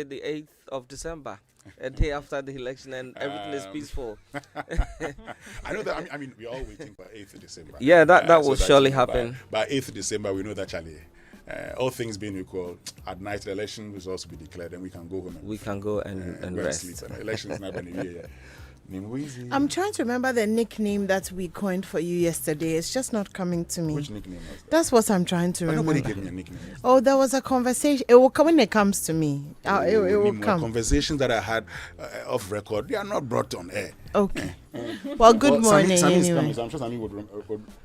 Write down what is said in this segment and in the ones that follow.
the 8th of December, a day after the election, and everything is Um, peaceful. I know that. I mean, we're all waiting for 8th of December. Yeah, that So will that, surely by, happen. by 8th of December, we know that, Charlie, all things being equal, at night the election will also be declared, and we can go home We can go and and rest. sleep. And the election is not going to be here. Nimwizi. I'm trying to remember the nickname that we coined for you yesterday. It's just not coming to me. Which nickname was that? That's what I'm trying to But remember. nobody gave me a nickname. Oh, there was a conversation. It will come when it comes to me. It will Nimwa, come. Conversations that I had off record, they are not brought on air. Okay. Well, good morning. Sami is Anyway. coming, so I'm sure Sami would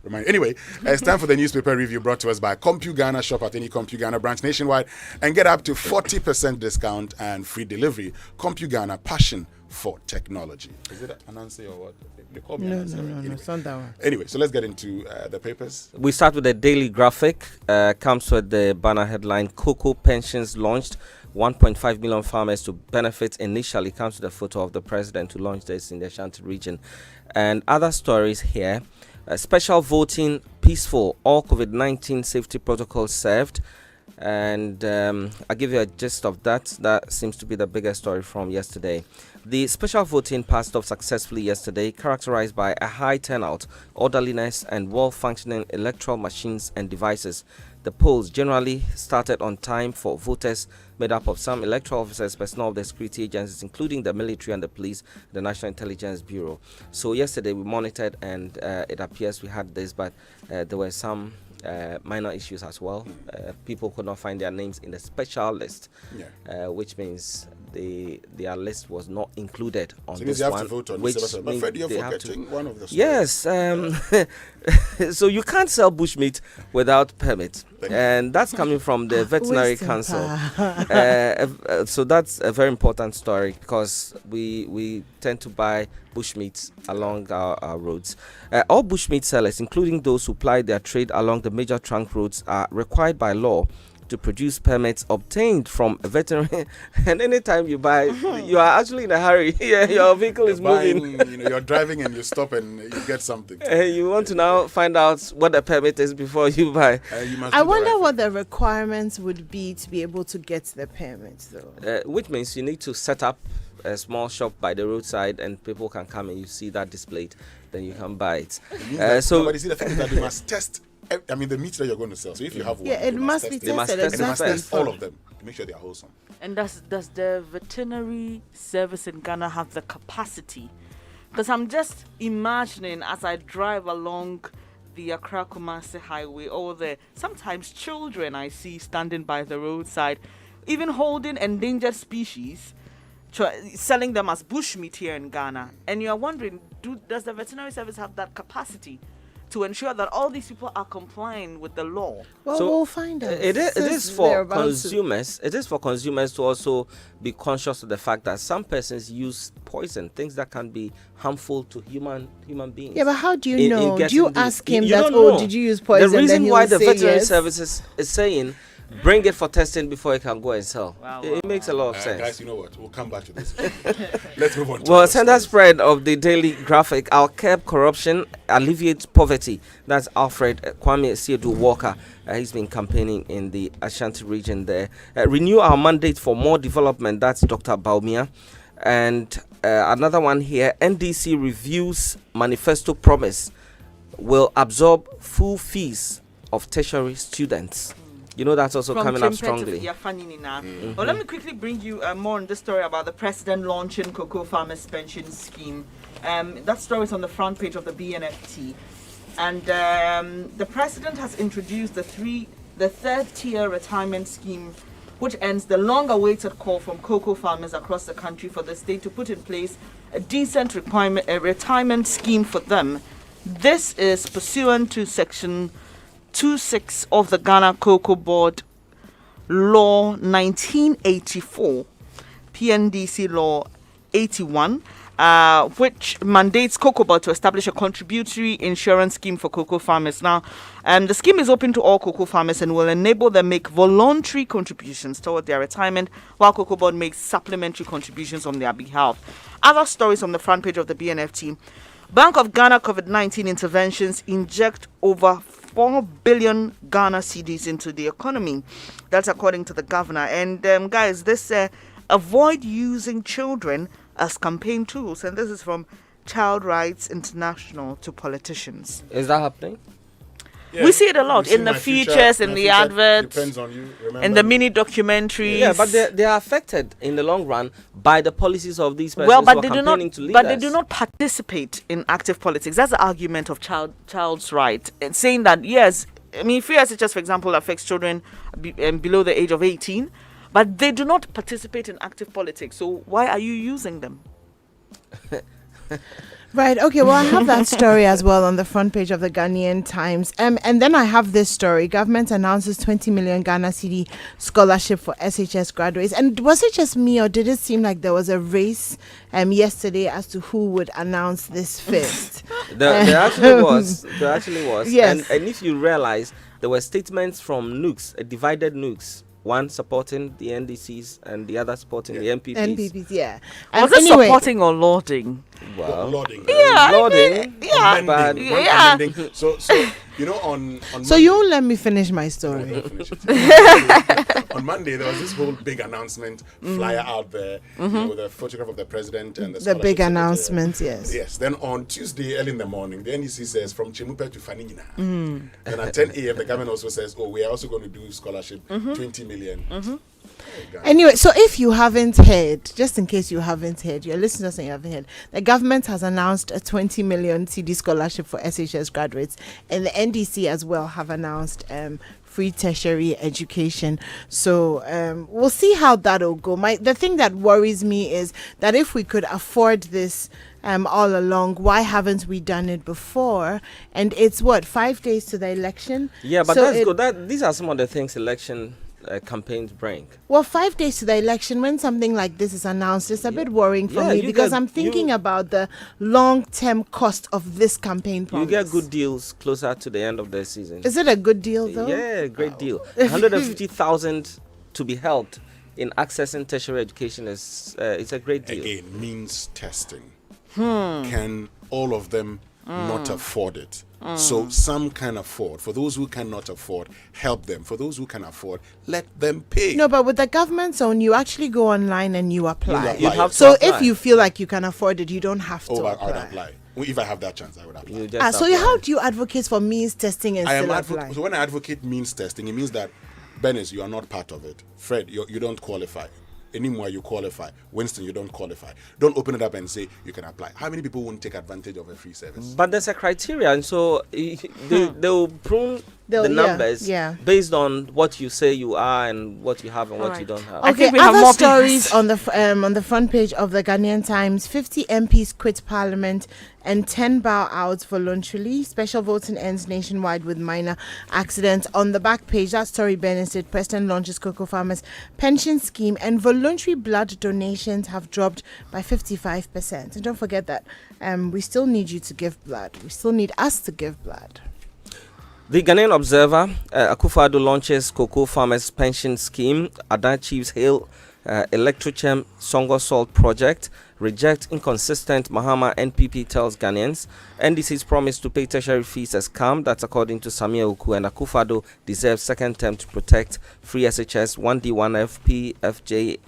remind. Anyway, it's time for the newspaper review brought to us by CompuGhana. Shop at any CompuGhana branch nationwide and get up to 40% discount and free delivery. CompuGhana, passion for technology. Is it Anansi or what? They call me No, Anansi, right? Anyway. it's not that one. Anyway, so let's get into the papers. We start with the Daily Graphic. Comes with the banner headline: Cocoa pensions launched. 1.5 million farmers to benefit initially. Comes with a photo of the president who launched this in the Ashanti region. And other stories here: special voting peaceful. All COVID-19 safety protocols served. And I'll give you a gist of that. That seems to be the biggest story from yesterday. The special voting passed off successfully yesterday, characterized by a high turnout, orderliness, and well-functioning electoral machines and devices. The polls generally started on time for voters made up of some electoral officers, personnel of the security agencies, including the military and the police, the National Intelligence Bureau. So yesterday we monitored, and it appears we had this, but there were some minor issues as well. People could not find their names in the special list, which means their list was not included on So this you have one. to vote on which this. But means Fred, you're they have to- forgetting one of the stories. Yes, so you can't sell bushmeat without permit, and that's coming from the veterinary Wasting council. power. So that's a very important story because we tend to buy bushmeat along our roads. All bushmeat sellers, including those who ply their trade along the major trunk roads, are required by law to produce permits obtained from a veterinary. And anytime you buy, you are actually in a hurry. Yeah, your vehicle is moving. You're driving and you stop and you get something. You want to now find out what the permit is before you buy. You must I do the wonder right what the requirements would be to be able to get the permit, though. Which means you need to set up a small shop by the roadside and people can come and you see that displayed, then you can buy it. thing. It means that- So but you see, the thing is that they must test. I mean, the meat that you're going to sell. So if you have one, Yeah, they it must be test They must tested. test And they must Exactly. test all of them to make sure they are wholesome. And does the veterinary service in Ghana have the capacity? Because I'm just imagining as I drive along the Accra Kumasi highway, all the sometimes children I see standing by the roadside, even holding endangered species, selling them as bushmeat here in Ghana. And you're wondering, does the veterinary service have that capacity to ensure that all these people are complying with the law? Well, So, we'll find out. it is Since for they're about to- consumers. It is for consumers to also be conscious of the fact that some persons use poison, things that can be harmful to human beings. Yeah, but how do you in know? Do getting you the- ask him you that, don't oh, know. did you use poison? The reason Then why he'll the say veterinary yes. services is saying bring it for testing before it can go and sell. Wow, It makes a lot of sense. Guys, you know what? We'll come back to this. Let's move on. To Well, other center stories. spread of the Daily Graphic: I'll curb corruption, alleviate poverty. That's Alfred Kwame Siedu Walker. He's been campaigning in the Ashanti region there. Renew our mandate for more development. That's Dr. Baumia. And another one here: NDC reviews manifesto promise will absorb full fees of tertiary students. You know that's also coming up strongly. Well, let me quickly bring you more on this story about the president launching cocoa farmers pension scheme. That story is on the front page of the BNFT, and the president has introduced the third tier retirement scheme, which ends the long-awaited call from cocoa farmers across the country for the state to put in place a decent retirement scheme for them. This is pursuant to Section 26 of the Ghana Cocoa Board Law 1984, PNDC Law 81, which mandates Cocoa Board to establish a contributory insurance scheme for cocoa farmers. Now, the scheme is open to all cocoa farmers and will enable them make voluntary contributions toward their retirement, while Cocoa Board makes supplementary contributions on their behalf. Other stories on the front page of the BNFT: Bank of Ghana COVID-19 interventions inject over 4 billion Ghana cedis into the economy. That's according to the governor. And guys, this avoid using children as campaign tools. And this is from Child Rights International to politicians. Is that happening? Yeah, We see it a lot you see in the my future- features, in my the future adverts, depends on you, remember in the me. mini documentaries. Yeah, but they are affected in the long run by the policies of these persons well, who but are they do campaigning not. to lead But they us. do not participate in active politics. That's the argument of child's right. It's saying that yes, I mean, free SHS, for example, affects children below the age of 18, but they do not participate in active politics. So why are you using them? Right. Okay. Well, I have that story as well on the front page of the Ghanaian Times. And then I have this story. Government announces 20 million Ghana cedi scholarship for SHS graduates. And was it just me, or did it seem like there was a race yesterday as to who would announce this first? There actually was. There actually was. Yes. And if you realize, there were statements from NUCs, divided NUCs. One supporting the NDCs and the other supporting the MPPs. NPPs, yeah. Was it supporting or lauding? Well, Lauding. lauding, Yeah. but Yeah. So you know, on So Monday- you won't let me finish my story. Don't finish it. On Monday, there was this whole big announcement flyer out there, you know, with a photograph of the president and The scholarship big secretary. announcement, yes. Yes. Then on Tuesday, early in the morning, the NDC says from Chemupe to Fanina. And at 10 a.m., the government also says, "Oh, we are also going to do scholarship, 20 million." Oh, God. Anyway, so if you haven't heard, just in case you haven't heard, you're listening to us and you haven't heard, the government has announced a 20 million cedi scholarship for SHS graduates, and the NDC as well have announced free tertiary education. So we'll see how that'll go. The thing that worries me is that if we could afford this all along, why haven't we done it before? And it's 5 days to the election. yeah, but So that's good. These are some of the things election campaigns bring. Well, 5 days to the election, when something like this is announced, it's a bit worrying for Yeah, me you because get- I'm thinking you- about the long-term cost of this campaign promise. You get good deals closer to the end of the season. Is it a good deal, though? Yeah, great deal. 150,000 to be helped in accessing tertiary education is it's a great deal. Again, means testing. Can all of them not afford it? So some can afford. For those who cannot afford, help them. For those who can afford, let them pay. No, but with the government's own, you actually go online and you apply. You have to So apply. if you feel like you can afford it, you don't have to I would apply. apply. If I have that chance, I would apply. You just So apply. how do you advocate for means testing and I am still apply? so when I advocate means testing, it means that Benis, you are not part of it. Fred, you don't qualify. Anymore, you qualify. Winston, you don't qualify. Don't open it up and say you can apply. How many people won't take advantage of a free service? But there's a criteria, and so they'll prune the Yeah, numbers yeah. based on what you say you are and what you have and what you don't have. I Okay, think we have other more stories people. on the front page of the Ghanaian Times. 50 MPs quit Parliament and 10 bow out voluntarily. Special voting ends nationwide with minor accidents. On the back page, that story benefited. President launches cocoa farmers pension scheme, and voluntary blood donations have dropped by 55%. And don't forget that we still need you to give blood. We still need us to give blood. The Ghanaian Observer, Akufo-Addo launches cocoa farmers pension scheme. Adan Chiefs hail Electrochem Songo Salt project. Reject inconsistent Mahama. NPP tells Ghanaians. NDC's promise to pay tertiary fees has come. That's according to Samuel Oku. And Akufo-Addo deserves second term to protect free SHS, 1D, 1FP, FJ,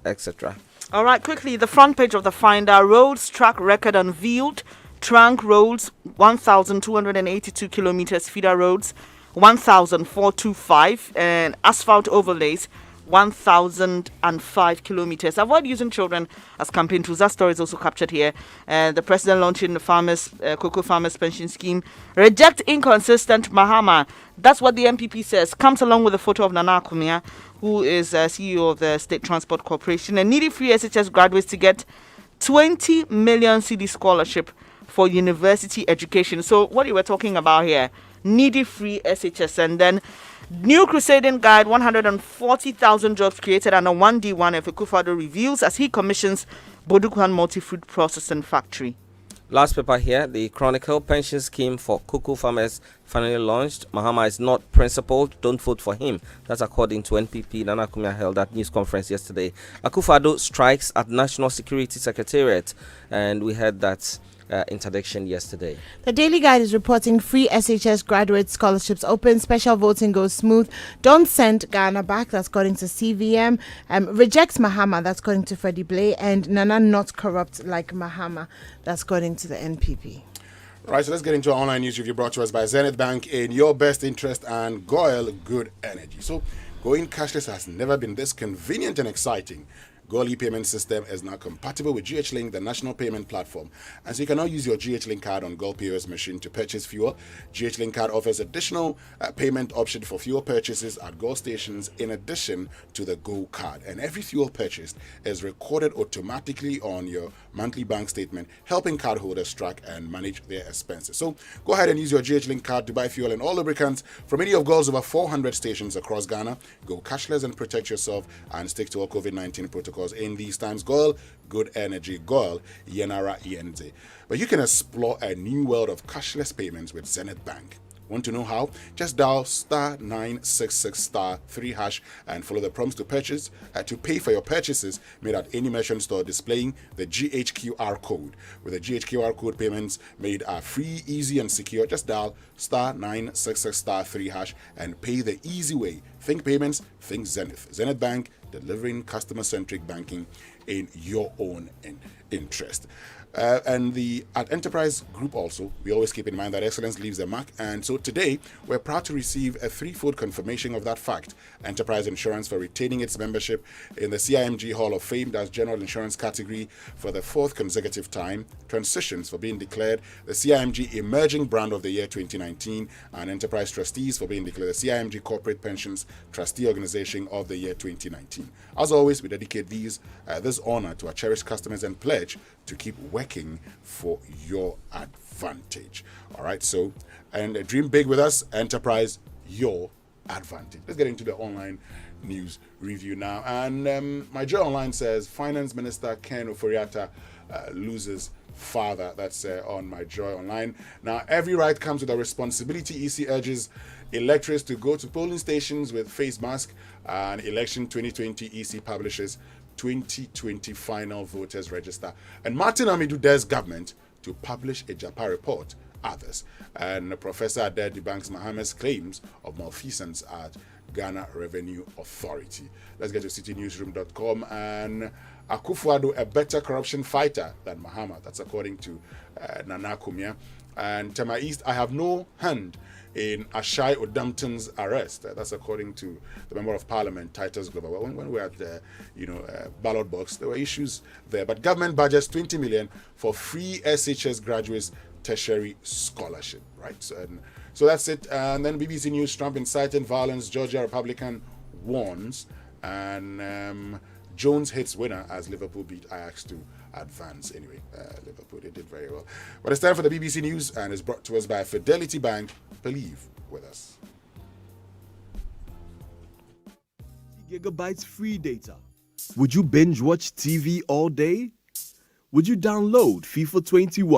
etc. All right, quickly, the front page of the Finder. Roads track record unveiled. Trunk roads, 1,282 kilometers. Feeder roads, 1,425. And asphalt overlays, 1,005 kilometers. Avoid using children as campaign tools. That story is also captured here. The president launching the cocoa farmers pension scheme. Reject inconsistent Mahama. That's what the MPP says. Comes along with a photo of Nana Akumia, who is CEO of the State Transport Corporation, and needed free SHS graduates to get 20 million cedi scholarship for university education. So what you were talking about here, needy free SHS, and then new crusading guide, 140,000 jobs created under 1D1 F. Akufo-Addo reveals as he commissions Bodukwan multi-food processing factory. Last paper here, the Chronicle pension scheme for cocoa farmers finally launched. Mahama is not principled. Don't vote for him. That's according to NPP. Nana Akumia held that news conference yesterday. Akufo-Addo strikes at National Security Secretariat, and we heard that interdiction yesterday. The Daily Guide is reporting free SHS graduate scholarships open. Special voting goes smooth. Don't send Ghana back. That's according to CVM. Rejects Mahama. That's according to Freddie Blay. And Nana not corrupt like Mahama. That's according to the NPP. Right, so let's get into our online news review brought to us by Zenith Bank in your best interest and Goyle Good Energy. So, going cashless has never been this convenient and exciting. Goyle e-payment system is now compatible with GH-Link, the national payment platform. And so you can now use your GH-Link card on Goyle POS machine to purchase fuel. GH-Link card offers additional payment option for fuel purchases at Goyle stations in addition to the Go card. And every fuel purchased is recorded automatically on your monthly bank statement, helping cardholders track and manage their expenses. So go ahead and use your GH-Link card to buy fuel and all lubricants from any of Goyle's over 400 stations across Ghana. Go cashless and protect yourself and stick to all COVID-19 protocols in these times. Goyle Good Energy, Goyle Yenara ENZ. But you can explore a new world of cashless payments with Zenith Bank. Want to know how? Just dial *966*3# and follow the prompts to purchase to pay for your purchases made at any merchant store displaying the GHQR code. With the GHQR code, payments made are free, easy, and secure. Just dial *966*3# and pay the easy way. Think payments, think Zenith. Zenith Bank, delivering customer-centric banking in your own interest. And at Enterprise Group also, we always keep in mind that excellence leaves a mark. And so today, we're proud to receive a threefold confirmation of that fact. Enterprise Insurance for retaining its membership in the CIMG Hall of Fame, that's General Insurance category, for the fourth consecutive time. Transitions for being declared the CIMG Emerging Brand of the Year 2019. And Enterprise Trustees for being declared the CIMG Corporate Pensions Trustee Organization of the Year 2019. As always, we dedicate this honor to our cherished customers and pledge to keep working for your advantage. All right, so, and dream big with us, Enterprise, your advantage. Let's get into the online news review now. And my Joy Online says, Finance Minister Ken Ofori-Atta loses father. That's on my Joy Online. Now, every right comes with a responsibility. EC urges electors to go to polling stations with face mask. And Election 2020 EC publishes 2020 final voters register. And Martin Amidu dares government to publish a JAPA report. Others. And Professor Adair debunks Mahama's claims of malfeasance at Ghana Revenue Authority. Let's get to citynewsroom.com. And Akufo-Addo, a better corruption fighter than Mahama. That's according to Nana Kumia. And Tema East, I have no hand in Ashai Odampton's arrest. That's according to the Member of Parliament, Titus Glover. When we were at the ballot box, there were issues there. But government budgets 20 million for free SHS graduates tertiary scholarship, right? So that's it. And then BBC News, Trump inciting violence, Georgia Republican warns, and Jones hits winner as Liverpool beat Ajax to advance. Anyway, Liverpool, they did very well. But it's time for the BBC News, and it's brought to us by Fidelity Bank. Believe with us. Gigabytes free data. Would you binge watch TV all day? Would you download FIFA 21?